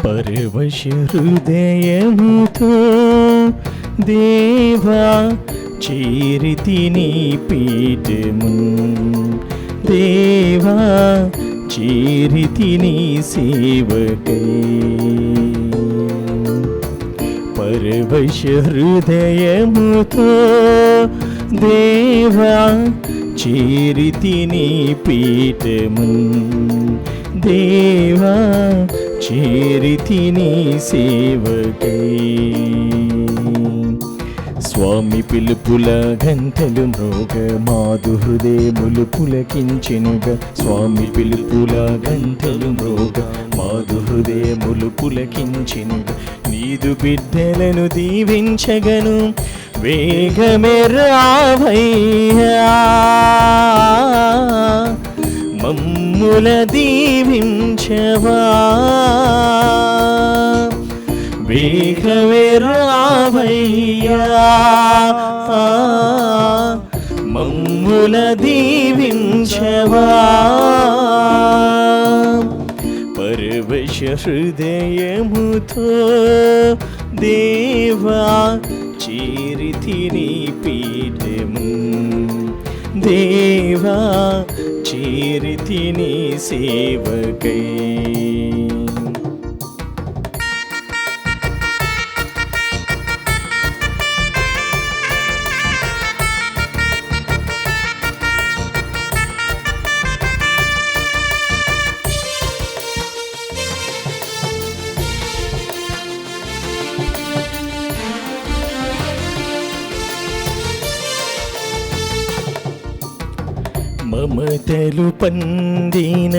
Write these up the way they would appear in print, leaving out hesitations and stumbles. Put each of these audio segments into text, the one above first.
పరవశ హృదయముతో దేవా చేరితి నీ పీఠము, దేవా చేరితి నీ సేవకై. పరవశ హృదయముతో దేవా చేరితి నీ పీఠము, దేవా చేరితి నీ సేవకై. స్వామి పిలుపుల గంటలు మ్రోగ మాధు హృదయములు పులకించెనుగా, స్వామి పిలుపుల గంటలు మ్రోగ మాధు హృదయములు పులకించెనుగా. నీదు బిడ్డలను దీవించగను వేగమే రావయ్యా, మమ్ముల దీవించవా. వేగమే రావయ్యా, మమ్ముల దీవించవా. పరవశ హృదయముతో దేవా చేరితి నీ పీఠము, దేవా చేరితి నీ సేవకై. మమతలు పండిన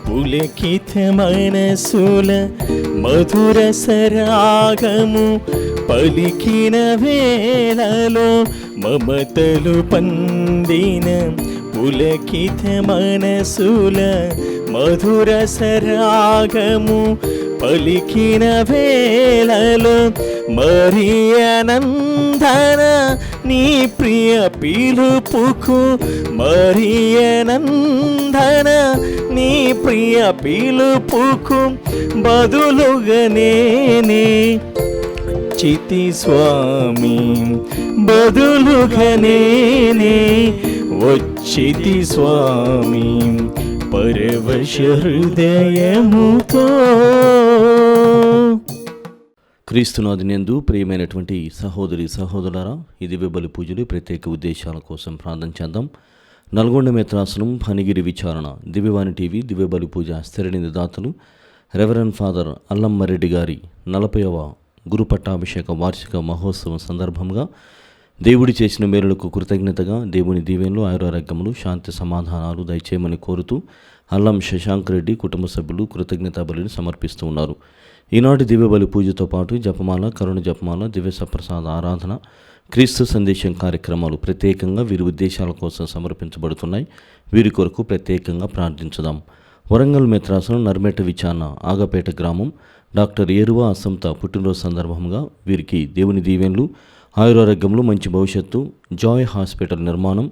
పులకిత మనసుల మధుర సరాగము పలికిన వేళలో, మమతలు పండిన పులకిత మనసుల మధుర సరాగము పలికిన వేళలో, మరియనందన నీ ప్రియ పిలుపుకు, మరియనందన నీ ప్రియ పిలుపుకు బదులుగా నేనే చితి స్వామి, బదులుగా నేనే వచ్చితి స్వామి. పరవశ హృదయముతో. క్రీస్తునాథునందు ప్రియమైనటువంటి సహోదరి సహోదరులారా, ఈ దివ్య బలి పూజలు ప్రత్యేక ఉద్దేశాల కోసం ప్రార్థన చేద్దాం. నల్గొండ మేత్రాసనం ఫణిగిరి విచారణ దివ్యవాణి టీవీ దివ్య బలి పూజ స్థిరనిధి దాతలు రెవరెండ్ ఫాదర్ అల్లమ్మరెడ్డి గారి 40వ గురు పట్టాభిషేక వార్షిక మహోత్సవం సందర్భంగా దేవుడి చేసిన మేలులకు కృతజ్ఞతగా దేవుని దీవెనలు ఆయురారోగ్యములు శాంతి సమాధానాలు దయచేయమని కోరుతూ అల్లం శశాంక్ రెడ్డి కుటుంబ సభ్యులు కృతజ్ఞతా బలిని సమర్పిస్తూ ఉన్నారు. ఈనాటి దివ్య బలి పూజతో పాటు జపమాల, కరుణ జపమాల, దివ్య సప్రసాద ఆరాధన, క్రీస్తు సందేశం కార్యక్రమాలు ప్రత్యేకంగా వీరి ఉద్దేశాల కోసం సమర్పించబడుతున్నాయి. వీరి కొరకు ప్రత్యేకంగా ప్రార్థించుదాం. వరంగల్ మెత్రాసనం నర్మేట విచారణ ఆగపేట గ్రామం డాక్టర్ ఏరువా అసంత పుట్టినరోజు సందర్భంగా వీరికి దేవుని దీవెనలు ఆయురారోగ్యములు మంచి భవిష్యత్తు, జాయ్ హాస్పిటల్ నిర్మాణం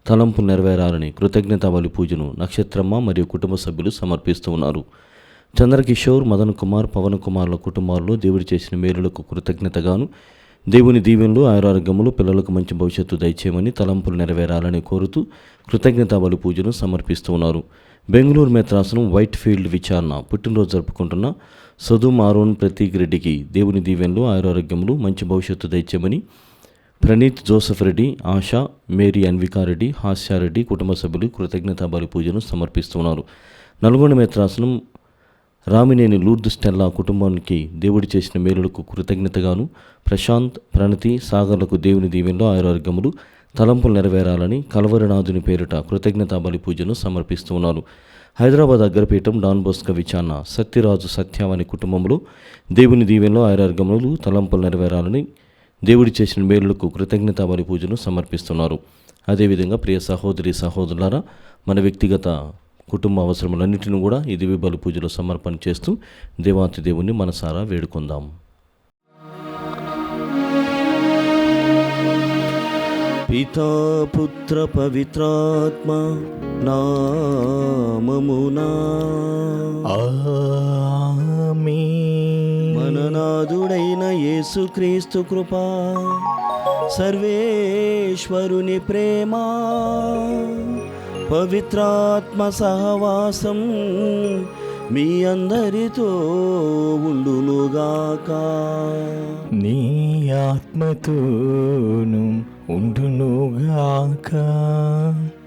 తలంపు నెరవేరాలని కృతజ్ఞతా బలి పూజను నక్షత్రమ్మ మరియు కుటుంబ సభ్యులు సమర్పిస్తూ ఉన్నారు. చంద్రకిషోర్, మదన్ కుమార్, పవన్ కుమార్ల కుటుంబాల్లో దేవుడు చేసిన మేలులకు కృతజ్ఞతగాను దేవుని దీవెనలు ఆయురారోగ్యములు పిల్లలకు మంచి భవిష్యత్తు దయచేయమని తలంపులు నెరవేరాలని కోరుతూ కృతజ్ఞతా బలి పూజను సమర్పిస్తూ ఉన్నారు. బెంగళూరు మెత్రాసనం వైట్ ఫీల్డ్ విచారణ పుట్టినరోజు జరుపుకుంటున్న సదుమ్ ఆరోన్ ప్రతీక్ రెడ్డికి దేవుని దీవెనలు ఆయురారోగ్యములు మంచి భవిష్యత్తు దయచేయమని ప్రణీత్ జోసెఫ్ రెడ్డి, ఆశా, మేరీ అన్వికారెడ్డి, హాస్యారెడ్డి కుటుంబ సభ్యులు కృతజ్ఞతా బలి పూజను సమర్పిస్తున్నారు. నల్గొండ మెత్రాసనం రామినేని లూర్దు స్టెల్లా కుటుంబానికి దేవుడి చేసిన మేలులకు కృతజ్ఞతగాను ప్రశాంత్, ప్రణతి, సాగర్లకు దేవుని దీవెనలో ఆయురారోగ్యములు తలంపులు నెరవేరాలని కలవరనాథుని పేరిట కృతజ్ఞతా బలి పూజను సమర్పిస్తూ ఉన్నారు. హైదరాబాద్ అగ్రపీఠం డాన్ బోస్కో విచారణ సత్యరాజు సత్యావని కుటుంబంలో దేవుని దీవెనలో ఆయురారోగ్యములు తలంపులు నెరవేరాలని దేవుడి చేసిన మేలులకు కృతజ్ఞతా బలి పూజను సమర్పిస్తున్నారు. అదేవిధంగా ప్రియ సహోదరి సహోదరులారా, మన వ్యక్తిగత కుటుంబ అవసరములన్నింటినీ కూడా ఈ దివ్య బలి పూజలో సమర్పణ చేస్తూ దేవాతి దేవుణ్ణి మనసారా వేడుకుందాం. పితా పుత్ర పవిత్రాత్మ నామమునా ఆమేన్. యేసుక్రీస్తు కృపా, సర్వేశ్వరుని ప్రేమ, పవిత్రాత్మ సహవాసం మీ అందరితో ఉండునుగాక. నీ ఆత్మతోను ఉండునుగాక.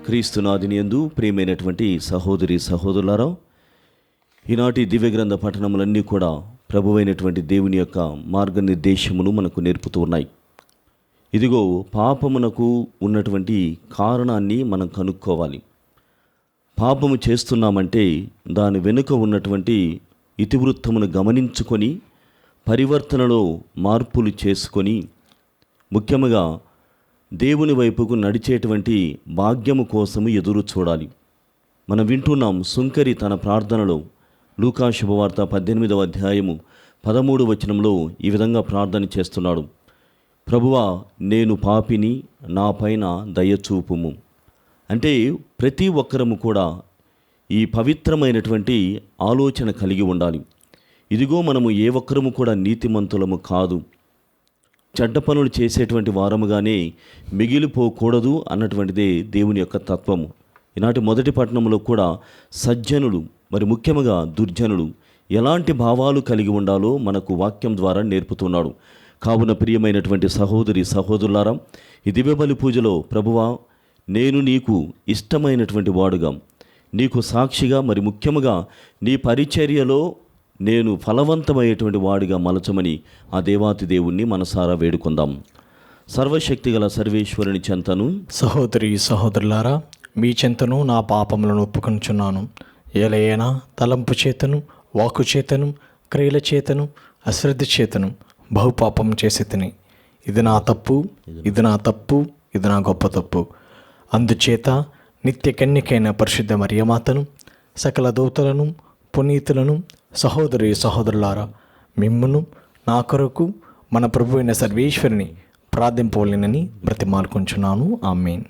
క్రీస్తునాథుని యందు ప్రియమైనటువంటి సహోదరి సహోదరులారా, ఈనాటి దివ్యగ్రంథ పఠనములన్నీ కూడా ప్రభువైనటువంటి దేవుని యొక్క మార్గనిర్దేశమును మనకు నేర్పుతూ ఉన్నాయి. ఇదిగో పాపమునకు ఉన్నటువంటి కారణాన్ని మనం కనుక్కోవాలి. పాపము చేస్తున్నామంటే దాని వెనుక ఉన్నటువంటి ఇతివృత్తమును గమనించుకొని పరివర్తనలో మార్పులు చేసుకొని ముఖ్యంగా దేవుని వైపుకు నడిచేటువంటి భాగ్యము కోసము ఎదురు చూడాలి. మనం వింటున్నాం, సుంకరి తన ప్రార్థనలో లూకా శుభవార్త 18వ అధ్యాయము 13 వచనంలో ఈ విధంగా ప్రార్థన చేస్తున్నాడు. ప్రభువా, నేను పాపిని, నా పైన దయచూపుము. అంటే ప్రతి ఒక్కరము కూడా ఈ పవిత్రమైనటువంటి ఆలోచన కలిగి ఉండాలి. ఇదిగో మనము ఏ ఒక్కరము కూడా నీతిమంతులము కాదు, చెడ్డ పనులు చేసేటువంటి వారముగానే మిగిలిపోకూడదు అన్నటువంటిదే దేవుని యొక్క తత్వము. ఈనాటి మొదటి పట్టణంలో కూడా సజ్జనులు, మరి ముఖ్యంగా దుర్జనులు ఎలాంటి భావాలు కలిగి ఉండాలో మనకు వాక్యం ద్వారా నేర్పుతున్నాడు. కావున ప్రియమైనటువంటి సహోదరి సహోదరులారా, ఈ దివ్యబలి పూజలో ప్రభువా, నేను నీకు ఇష్టమైనటువంటి వాడుగా, నీకు సాక్షిగా, మరి ముఖ్యముగా నీ పరిచర్యలో నేను ఫలవంతమయ్యేటువంటి వాడిగా మలచమని ఆ దేవాతి దేవుణ్ణి మనసారా వేడుకుందాం. సర్వశక్తిగల సర్వేశ్వరుని చెంతను, సహోదరి సహోదరులారా, మీ చెంతను నా పాపములను ఒప్పుకొనుచున్నాను. ఏలైనా తలంపు చేతను, వాక్కు చేతను, క్రియల చేతను, అశ్రద్ధ చేతను బహుపాపం చేసి తిని. ఇది నా తప్పు, ఇది నా తప్పు, ఇది నా గొప్ప తప్పు. అందుచేత నిత్య కన్యకైన పరిశుద్ధ మరియమాతను, సకల దూతలను, పునీతులను, సహోదరి సహోదరులారా, మిమ్మును నా కొరకు మన ప్రభు అయిన సర్వేశ్వరుని ప్రార్థింపవలెనని బ్రతిమాలుకొంచున్నాను. ఆమేన్.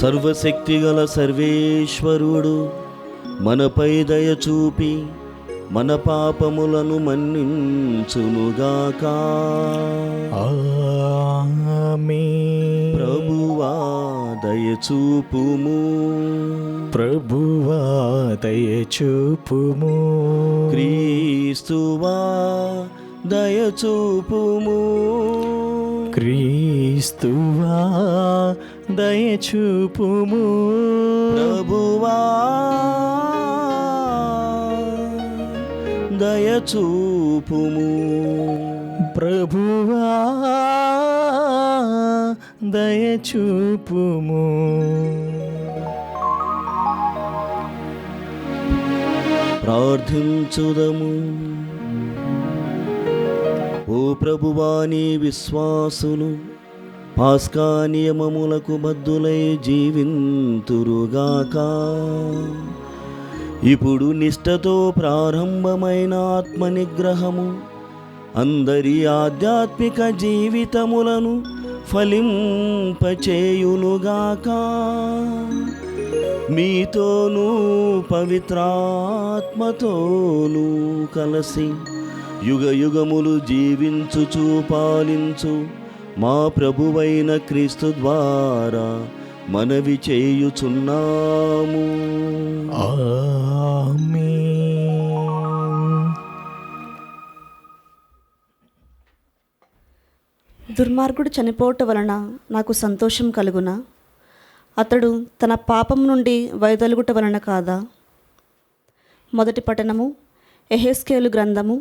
సర్వశక్తిగల సర్వేశ్వరుడు మనపై దయ చూపి మన పాపములను మన్నించునుగాక. ఆమేన్. ప్రభువా దయచూపుము, ప్రభువా దయచూపుము, క్రీస్తువా దయచూపుము, క్రీస్తువా దయచూపుము, ప్రభువా దయచూపుము, ప్రభువా దయచూపుము. ప్రార్థించుదము. ఓ ప్రభువా, నీ విశ్వాసులు పాస్కా నియమములకు బద్ధులై జీవింతురుగాక. ఇప్పుడు నిష్ఠతో ప్రారంభమైన ఆత్మనిగ్రహము అందరి ఆధ్యాత్మిక జీవితములను ఫలింపచేయునుగాక. మీతోనూ పవిత్రాత్మతోనూ కలసి యుగ యుగములు జీవించుచు పాలించు మా ప్రభువైన క్రీస్తు ద్వారా మనవి చేయుచున్నాము. ఆమేన్. దుర్మార్గుడు చనిపోవటం వలన నాకు సంతోషం కలుగునా? అతడు తన పాపం నుండి వైదొలుగుట వలన కాదా? మొదటి పఠనము యెహెజ్కేలు గ్రంథము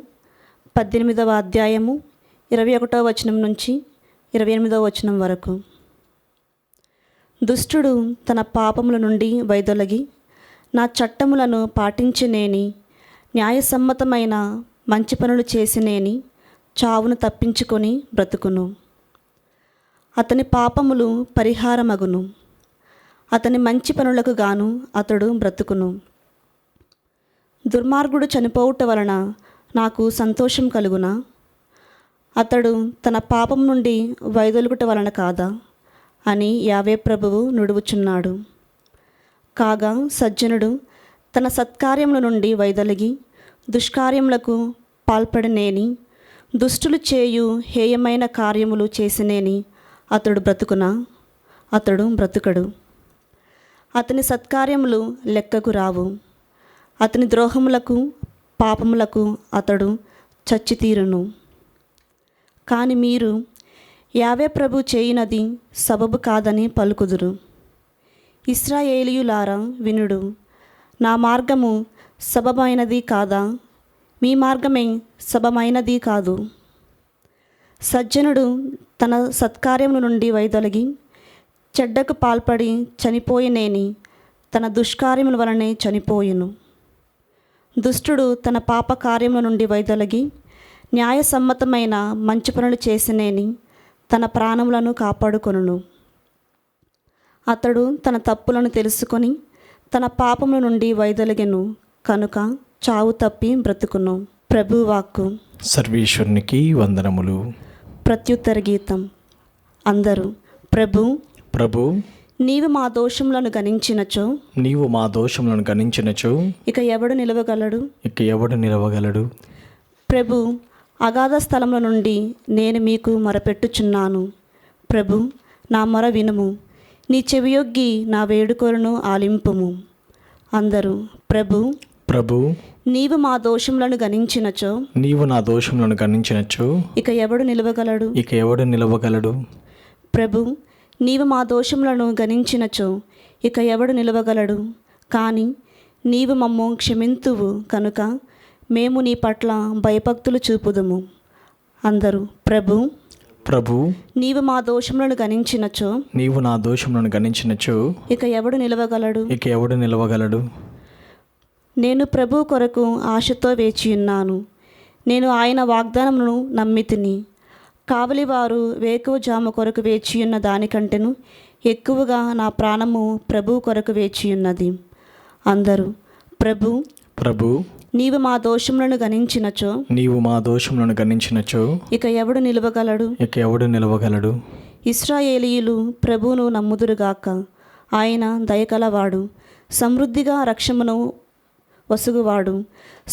18వ అధ్యాయము 21వ వచనం నుంచి 28వ వచనం వరకు. దుష్టుడు తన పాపముల నుండి వైదొలగి నా చట్టములను పాటించినేని, న్యాయసమ్మతమైన మంచి పనులు చేసినేని చావును తప్పించుకొని బ్రతుకును. అతని పాపములు పరిహారమగును, అతని మంచి పనులకు గాను అతడు బ్రతుకును. దుర్మార్గుడు చనిపోవుట వలన నాకు సంతోషం కలుగునా? అతడు తన పాపం నుండి వైదొలుగుట వలన కాదా అని యావే ప్రభువు నుడువుచున్నాడు. కాగా సజ్జనుడు తన సత్కార్యముల నుండి వైదొలిగి దుష్కార్యములకు పాల్పడినేని, దుష్టులు చేయు హేయమైన కార్యములు చేసినేని అతడు బ్రతుకునా? అతడు బ్రతుకడు. అతని సత్కార్యములు లెక్కకు రావు. అతని ద్రోహములకు పాపములకు అతడు చచ్చితీరును. కాని మీరు యావే ప్రభు చేయునది సబబు కాదని పలుకుదురు. ఇశ్రాయేలీయులారా వినుడు, నా మార్గము సబమైనది కాదా? మీ మార్గమే సబమైనది కాదు. సజ్జనుడు తన సత్కార్యముల నుండి వైదొలగి చెడ్డకు పాల్పడి చనిపోయినేని తన దుష్కార్యముల వలనే చనిపోయెను. దుష్టుడు తన పాప కార్యముల నుండి వైదొలగి న్యాయసమ్మతమైన మంచి పనులు చేసినేని తన ప్రాణములను కాపాడుకొనును. అతడు తన తప్పులను తెలుసుకొని తన పాపముల నుండి వైదొలగెను కనుక చావు తప్పి బ్రతుకును. ప్రభువాక్కు. సర్వేశ్వరునికి వందనములు. ప్రత్యుత్తర గీతం. అందరూ ప్రభు ప్రభు, నీవు మా దోషములను గణించినచో నీవు మా దోషములను గణించినచో ఇక ఎవడు నిలవగలడు? ఇక ఎవడు నిలవగలడు? ప్రభు, అగాధ స్థలముల నుండి నేను మీకు మొరపెట్టుచున్నాను. ప్రభు, నా మొర వినుము. నీ చెవియొగ్గి నా వేడుకొలను ఆలింపుము. అందరూ ప్రభు ప్రభు, నీవు మా దోషములను గణించినచో నీవు నా దోషములను గణించినచో ఇక ఎవడు నిలవగలడు? ఇక ఎవడు నిలవగలడు? ప్రభు, నీవు మా దోషములను గణించినచో ఇక ఎవడు నిలవగలడు? కానీ నీవు మమ్ము క్షమింతువు కనుక మేము నీ పట్ల భయభక్తులు చూపుదుము. అందరూ ప్రభు ప్రభు, నీవు మా దోషములను గణించినచో నీవు నా దోషములను గణించినచో ఇక ఎవడు నిలవగలడు? ఇక ఎవడు నిలవగలడు? నేను ప్రభు కొరకు ఆశతో వేచియున్నాను. నేను ఆయన వాగ్దానమును నమ్మితిని. కావలివారు వేకువజాము కొరకు వేచియున్న దానికంటేను ఎక్కువగా నా ప్రాణము ప్రభు కొరకు వేచియున్నది. అందరూ ప్రభు ప్రభు, నీవు మా దోషములను గణించినచో నీవు మా దోషములను గణించినచో ఇక ఎవడు నిలవగలడు? ఇక ఎవడు నిలవగలడు? ఇశ్రాయేలీయులు ప్రభువును నమ్ముదురుగాక. ఆయన దయకలవాడు, సమృద్ధిగా రక్షమును వసుగువాడు,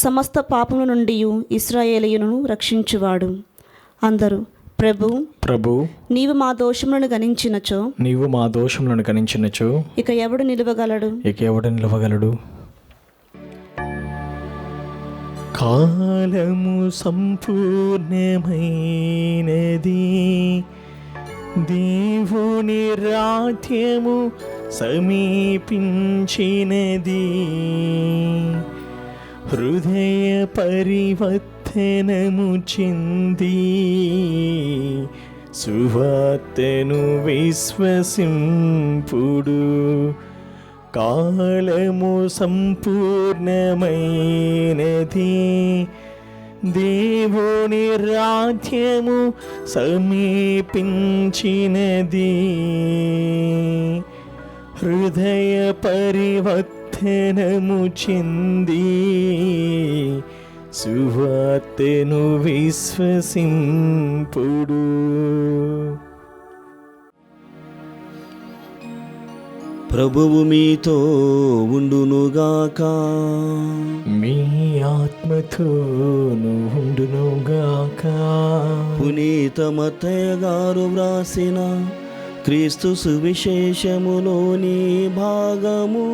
సమస్త పాపముల నుండి ఇశ్రాయేలీయులను రక్షించువాడు. అందరూ ప్రభు ప్రభు, నీవు మా దోషములను గణించినచో నీవు మా దోషములను గణించినచో ఇక ఎవడు నిలవగలడు? ఇక ఎవడు నిలవగలడు? కాలము సంపూర్ణమైనది, దేవుని రాజ్యము సమీపించినది, హృదయ పరివర్తనము చెంది సువార్తను విశ్వసింపుడు. కాలము సంపూర్ణమైనది, దేవుని రాజ్యము సమీపించినది, హృదయ పరివర్తనము చెంది సువార్తను విశ్వసింపుడు. ప్రభువు మీతో ఉండునుగాక. మీ ఆత్మతోను ఉండునుగాక. పునీత మత్తయ్య గారు వ్రాసిన క్రీస్తు సువిశేషములోని భాగము.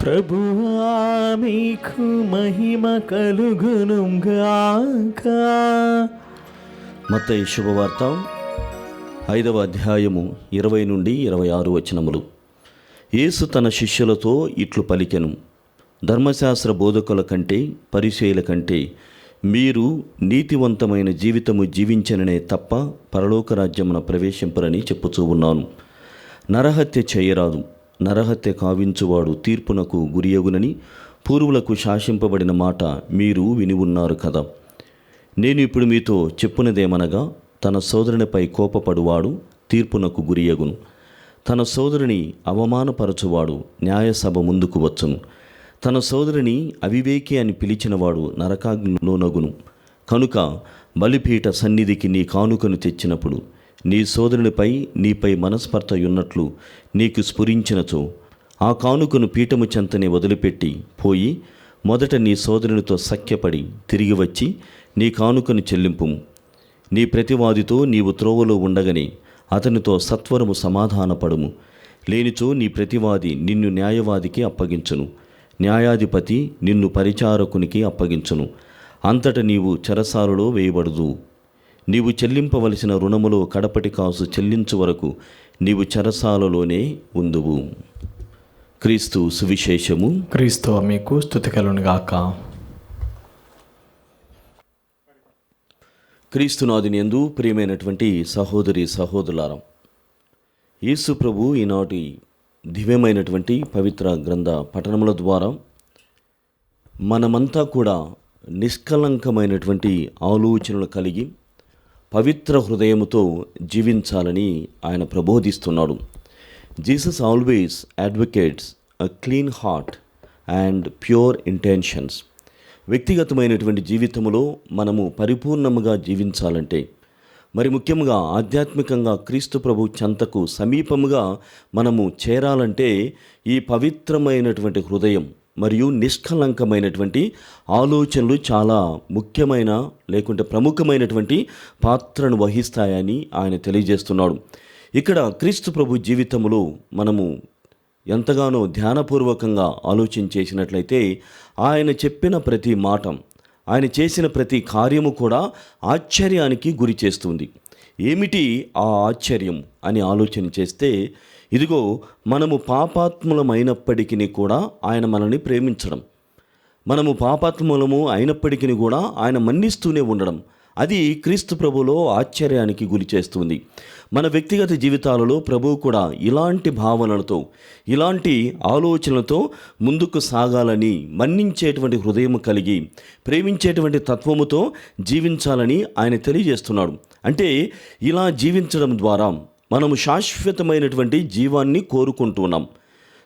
ప్రభువా మీకు మహిమ కలుగునుగాక. మత్తయి శుభవార్త 5వ అధ్యాయము 20 నుండి 26 వచనములు. యేసు తన శిష్యులతో ఇట్లు పలికెను, ధర్మశాస్త్ర బోధకుల కంటే పరిసయ్యుల కంటే మీరు నీతివంతమైన జీవితము జీవించననే తప్ప పరలోక రాజ్యమున ప్రవేశింపరని చెప్పుచూ ఉన్నాను. నరహత్య చేయరాదు, నరహత్య కావించువాడు తీర్పునకు గురియగునని పూర్వులకు శాసింపబడిన మాట మీరు విని ఉన్నారు కదా. నేను ఇప్పుడు మీతో చెప్పునదేమనగా, తన సోదరునిపై కోపపడువాడు తీర్పునకు గురియగును. తన సోదరుని అవమానపరచువాడు న్యాయసభ ముందుకు వచ్చును. తన సోదరుని అవివేకి అని పిలిచినవాడు నరకాగ్ని లోనగును. కనుక బలిపీఠ సన్నిధికి నీ కానుకను తెచ్చినప్పుడు నీ సోదరునిపై నీపై మనస్పర్ధయున్నట్లు నీకు స్ఫురించినచో ఆ కానుకను పీఠము చెంతనే వదిలిపెట్టి పోయి మొదట నీ సోదరునితో సఖ్యపడి తిరిగి వచ్చి నీ కానుకను చెల్లింపుము. నీ ప్రతివాదితో నీవు త్రోవలో ఉండగని అతనితో సత్వరము సమాధానపడుము. లేనిచో నీ ప్రతివాది నిన్ను న్యాయవాదికి అప్పగించును, న్యాయాధిపతి నిన్ను పరిచారకునికి అప్పగించును. అంతట నీవు చెరసాలలో వేయబడదు. నీవు చెల్లింపవలసిన రుణములో కడపటి కాసు చెల్లించు వరకు నీవు చెరసాలలోనే ఉందువు. క్రీస్తు సువిశేషము. క్రీస్తు మీకు స్తుతి కలుగునుగాక. క్రీస్తునాథుని యందు ప్రియమైనటువంటి సహోదరి సహోదరులారా, యేసు ప్రభు ఈనాటి దివ్యమైనటువంటి పవిత్ర గ్రంథ పఠనముల ద్వారా మనమంతా కూడా నిష్కలంకమైనటువంటి ఆలోచనలు కలిగి పవిత్ర హృదయముతో జీవించాలని ఆయన ప్రబోధిస్తున్నాడు. Jesus always advocates a clean heart and pure intentions. వ్యక్తిగతమైనటువంటి జీవితంలో మనము పరిపూర్ణముగా జీవించాలంటే, మరి ముఖ్యంగా ఆధ్యాత్మికంగా క్రీస్తు ప్రభు చెంతకు సమీపముగా మనము చేరాలంటే ఈ పవిత్రమైనటువంటి హృదయం మరియు నిష్కలంకమైనటువంటి ఆలోచనలు చాలా ముఖ్యమైన లేకుంటే ప్రముఖమైనటువంటి పాత్రను వహిస్తాయని ఆయన తెలియజేస్తున్నాడు. ఇక్కడ క్రీస్తు ప్రభు జీవితంలో మనము ఎంతగానో ధ్యానపూర్వకంగా ఆలోచించేసినట్లయితే ఆయన చెప్పిన ప్రతి మాట, ఆయన చేసిన ప్రతి కార్యము కూడా ఆశ్చర్యానికి గురి చేస్తుంది. ఏమిటి ఆ ఆశ్చర్యం అని ఆలోచన చేస్తే, ఇదిగో మనము పాపాత్ములమైనప్పటికీ కూడా ఆయన మనల్ని ప్రేమించడం, మనము పాపాత్ములము అయినప్పటికీ కూడా ఆయన మన్నిస్తూనే ఉండడం, అది క్రీస్తు ప్రభులో ఆశ్చర్యానికి గురి చేస్తుంది. మన వ్యక్తిగత జీవితాలలో ప్రభువు కూడా ఇలాంటి భావనలతో, ఇలాంటి ఆలోచనలతో ముందుకు సాగాలని, మన్నించేటువంటి హృదయం కలిగి ప్రేమించేటువంటి తత్వముతో జీవించాలని ఆయన తెలియజేస్తున్నాడు. అంటే ఇలా జీవించడం ద్వారా మనము శాశ్వతమైనటువంటి జీవాన్ని కోరుకుంటున్నాం.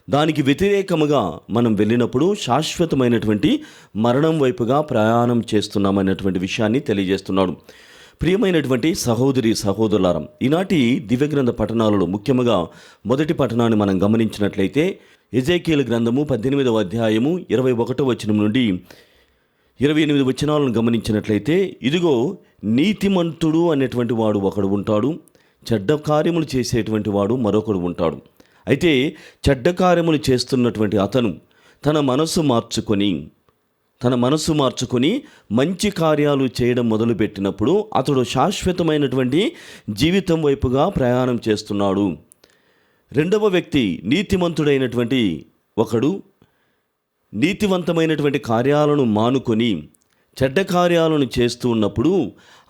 దానికి వ్యతిరేకముగా మనం వెళ్ళినప్పుడు శాశ్వతమైనటువంటి మరణం వైపుగా ప్రయాణం చేస్తున్నామనేటువంటి విషయాన్ని తెలియజేస్తున్నాడు. ప్రియమైనటువంటి సహోదరి సహోదరులారా, ఈనాటి దివ్యగ్రంథ పఠనాలలో ముఖ్యంగా మొదటి పఠనాన్ని మనం గమనించినట్లయితే ఎజేకీయేలు గ్రంథము 18వ అధ్యాయము 21వ వచనం నుండి 28 వచనాలను గమనించినట్లయితే, ఇదిగో నీతిమంతుడు అనేటువంటి వాడు ఒకడు ఉంటాడు, చెడ్డ కార్యములు చేసేటువంటి వాడు మరొకడు ఉంటాడు. అయితే చెడ్డ కార్యములు చేస్తున్నటువంటి అతను తన మనసు మార్చుకొని మంచి కార్యాలు చేయడం మొదలుపెట్టినప్పుడు అతడు శాశ్వతమైనటువంటి జీవితం వైపుగా ప్రయాణం చేస్తున్నాడు. రెండవ వ్యక్తి నీతిమంతుడైనటువంటి ఒకడు నీతివంతమైనటువంటి కార్యాలను మానుకొని చెడ్డ కార్యాలను చేస్తూ ఉన్నప్పుడు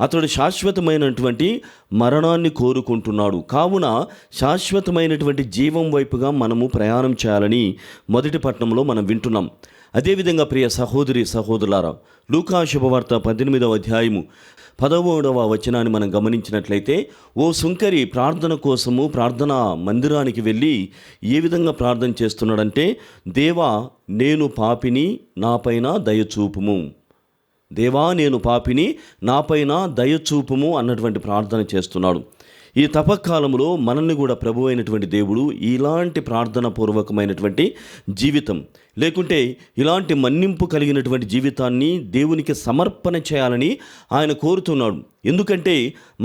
అతడు శాశ్వతమైనటువంటి మరణాన్ని కోరుకుంటున్నాడు. కావున శాశ్వతమైనటువంటి జీవం వైపుగా మనము ప్రయాణం చేయాలని మొదటి పట్టణంలో మనం వింటున్నాం. అదేవిధంగా ప్రియ సహోదరి సహోదరులారా, లూకా శుభవార్త 18వ అధ్యాయము 11వ వచనాన్ని మనం గమనించినట్లయితే, ఓ సుంకరి ప్రార్థన కోసము ప్రార్థనా మందిరానికి వెళ్ళి ఏ విధంగా ప్రార్థన చేస్తున్నాడంటే, దేవా నేను పాపిని, నాపైన దయచూపుము, దేవా నేను పాపిని, నాపైన దయచూపుము అన్నటువంటి ప్రార్థన చేస్తున్నాడు. ఈ తపకాలంలో మనల్ని కూడా ప్రభు అయినటువంటి దేవుడు ఇలాంటి ప్రార్థన పూర్వకమైనటువంటి జీవితం లేకుంటే ఇలాంటి మన్నింపు కలిగినటువంటి జీవితాన్ని దేవునికి సమర్పణ చేయాలని ఆయన కోరుతున్నాడు. ఎందుకంటే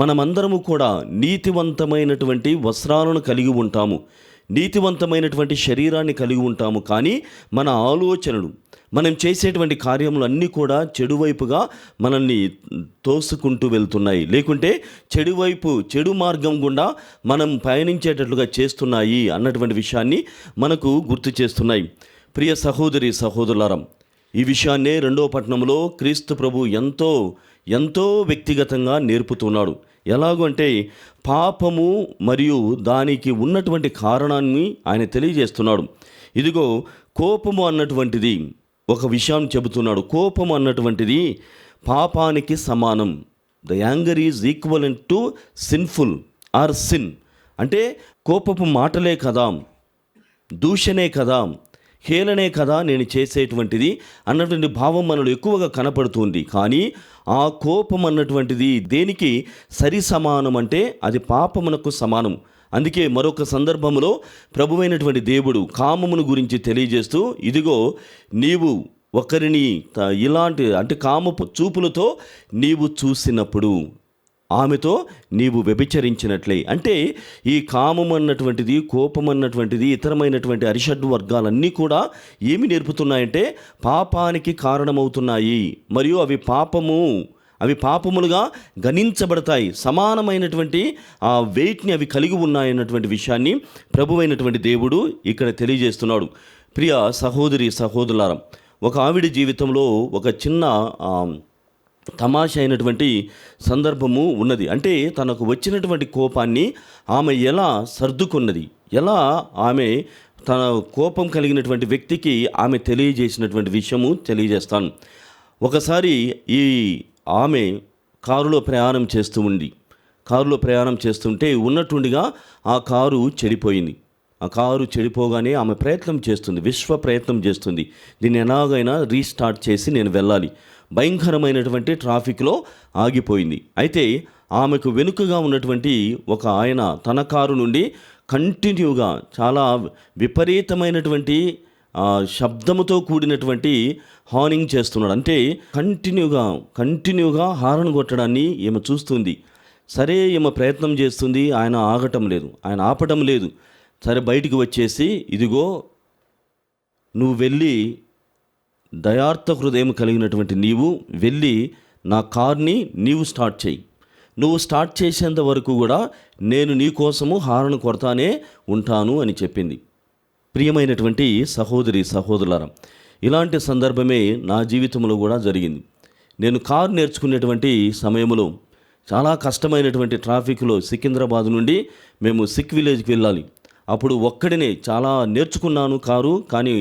మనమందరము కూడా నీతివంతమైనటువంటి వస్త్రాలను కలిగి ఉంటాము, నీతివంతమైనటువంటి శరీరాన్ని కలిగి ఉంటాము. కానీ మన ఆలోచనలు, మనం చేసేటువంటి కార్యములు అన్నీ కూడా చెడువైపుగా మనల్ని తోసుకుంటూ వెళ్తున్నాయి, లేకుంటే చెడు మార్గం గుండా మనం పయనించేటట్లుగా చేస్తున్నాయి అన్నటువంటి విషయాన్ని మనకు గుర్తు చేస్తున్నాయి. ప్రియ సహోదరి సహోదరులారా, ఈ విషయాన్నే 2వ పట్టణంలో క్రీస్తు ప్రభు ఎంతో వ్యక్తిగతంగా నేర్పుతున్నాడు. ఎలాగంటే పాపము మరియు దానికి ఉన్నటువంటి కారణాన్ని ఆయన తెలియజేస్తున్నాడు. ఇదిగో కోపము అన్నటువంటిది ఒక విషయం చెబుతున్నాడు. కోపము అన్నటువంటిది పాపానికి సమానం. The anger is equivalent to sinful or sin. అంటే కోపపు మాటలే కదా, దూషణే కదా, హేళనే కదా నేను చేసేటువంటిది అన్నటువంటి భావం మనలో ఎక్కువగా కనపడుతుంది. కానీ ఆ కోపం అన్నటువంటిది దేనికి సరి సమానం అంటే అది పాపమునకు సమానం. అందుకే మరొక సందర్భంలో ప్రభువైనటువంటి దేవుడు కామమును గురించి తెలియజేస్తూ, ఇదిగో నీవు ఒకరిని ఇలాంటి అంటే కామపు చూపులతో నీవు చూసినప్పుడు ఆమెతో నీవు వ్యభిచరించినట్లే. అంటే ఈ కామం అన్నటువంటిది, కోపం అన్నటువంటిది, ఇతరమైనటువంటి అరిషడ్ వర్గాలన్నీ కూడా ఏమి నేర్పుతున్నాయంటే పాపానికి కారణమవుతున్నాయి, మరియు అవి పాపములుగా గణించబడతాయి, సమానమైనటువంటి ఆ వెయిట్ని అవి కలిగి ఉన్నాయన్నటువంటి విషయాన్ని ప్రభువైనటువంటి దేవుడు ఇక్కడ తెలియజేస్తున్నాడు. ప్రియ సహోదరి సహోదరులారా, ఒక ఆవిడ జీవితంలో ఒక చిన్న తమాషా అయినటువంటి సందర్భము ఉన్నది. అంటే తనకు వచ్చినటువంటి కోపాన్ని ఆమె ఎలా సర్దుకున్నది, ఎలా ఆమె తన కోపం కలిగినటువంటి వ్యక్తికి ఆమె తెలియజేసినటువంటి విషయము తెలియజేస్తాను. ఒకసారి ఈ ఆమె కారులో ప్రయాణం చేస్తుంటే ఉన్నట్టుండిగా ఆ కారు చెడిపోయింది. ఆ కారు చెడిపోగానే ఆమె విశ్వ ప్రయత్నం చేస్తుంది, దీన్ని ఎలాగైనా రీస్టార్ట్ చేసి నేను వెళ్ళాలి. భయంకరమైనటువంటి ట్రాఫిక్లో ఆగిపోయింది. అయితే ఆమెకు వెనుకగా ఉన్నటువంటి ఒక ఆయన తన కారు నుండి కంటిన్యూగా చాలా విపరీతమైనటువంటి శబ్దముతో కూడినటువంటి హార్నింగ్ చేస్తున్నాడు. అంటే కంటిన్యూగా హారన్ కొట్టడాన్ని ఈమె చూస్తుంది. సరే, ఈమె ప్రయత్నం చేస్తుంది, ఆయన ఆపటం లేదు. సరే, బయటికి వచ్చేసి, ఇదిగో నువ్వు వెళ్ళి, దయార్థ హృదయం కలిగినటువంటి నీవు వెళ్ళి నా కార్ని నీవు స్టార్ట్ చేయి. నువ్వు స్టార్ట్ చేసేంత వరకు కూడా నేను నీ కోసము హారన్ కొడతానే ఉంటాను అని చెప్పింది. ప్రియమైనటువంటి సహోదరి సహోదరులారా, ఇలాంటి సందర్భమే నా జీవితంలో కూడా జరిగింది. నేను కారు నేర్చుకునేటువంటి సమయంలో చాలా కష్టమైనటువంటి ట్రాఫిక్లో సికింద్రాబాద్ నుండి మేము సిక్ విలేజ్కి వెళ్ళాలి. అప్పుడు ఒక్కడినే చాలా నేర్చుకున్నాను కారు, కానీ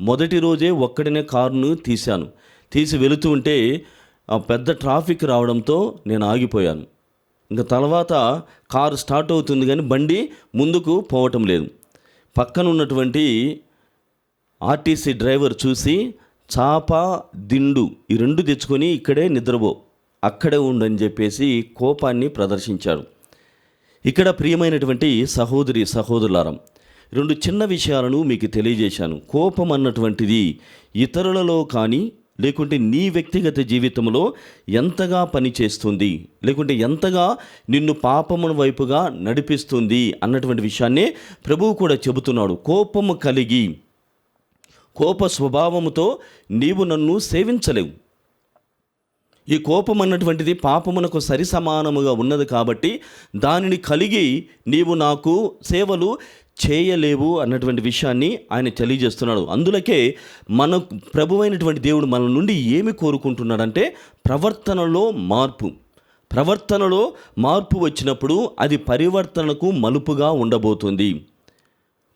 మొదటి రోజే ఒక్కడినే కారును తీసి వెళుతూ ఉంటే ఆ పెద్ద ట్రాఫిక్ రావడంతో నేను ఆగిపోయాను. ఇంకా తర్వాత కారు స్టార్ట్ అవుతుంది కానీ బండి ముందుకు పోవటం లేదు. పక్కన ఉన్నటువంటి ఆర్టీసీ డ్రైవర్ చూసి, చాప దిండు ఈ రెండు తెచ్చుకొని ఇక్కడే నిద్రపో, అక్కడే ఉండని చెప్పేసి కోపాన్ని ప్రదర్శించాడు. ఇక్కడ ప్రియమైనటువంటి సహోదరి సహోదరులారా, రెండు చిన్న విషయాలను మీకు తెలియజేశాను. కోపం అన్నటువంటిది ఇతరులలో కానీ లేకుంటే నీ వ్యక్తిగత జీవితంలో ఎంతగా పనిచేస్తుంది, లేకుంటే ఎంతగా నిన్ను పాపముల వైపుగా నడిపిస్తుంది అన్నటువంటి విషయాన్నే ప్రభువు కూడా చెబుతున్నాడు. కోపము కలిగి కోప స్వభావముతో నీవు నన్ను సేవించలేవు. ఈ కోపం అన్నటువంటిది పాపమునకు సరి సమానముగా ఉన్నది కాబట్టి దానిని కలిగి నీవు నాకు సేవలు చేయలేవు అన్నటువంటి విషయాన్ని ఆయన తెలియజేస్తున్నాడు. అందులకే మన ప్రభువైనటువంటి దేవుడు మన నుండి ఏమి కోరుకుంటున్నాడంటే ప్రవర్తనలో మార్పు వచ్చినప్పుడు అది పరివర్తనకు మలుపుగా ఉండబోతుంది.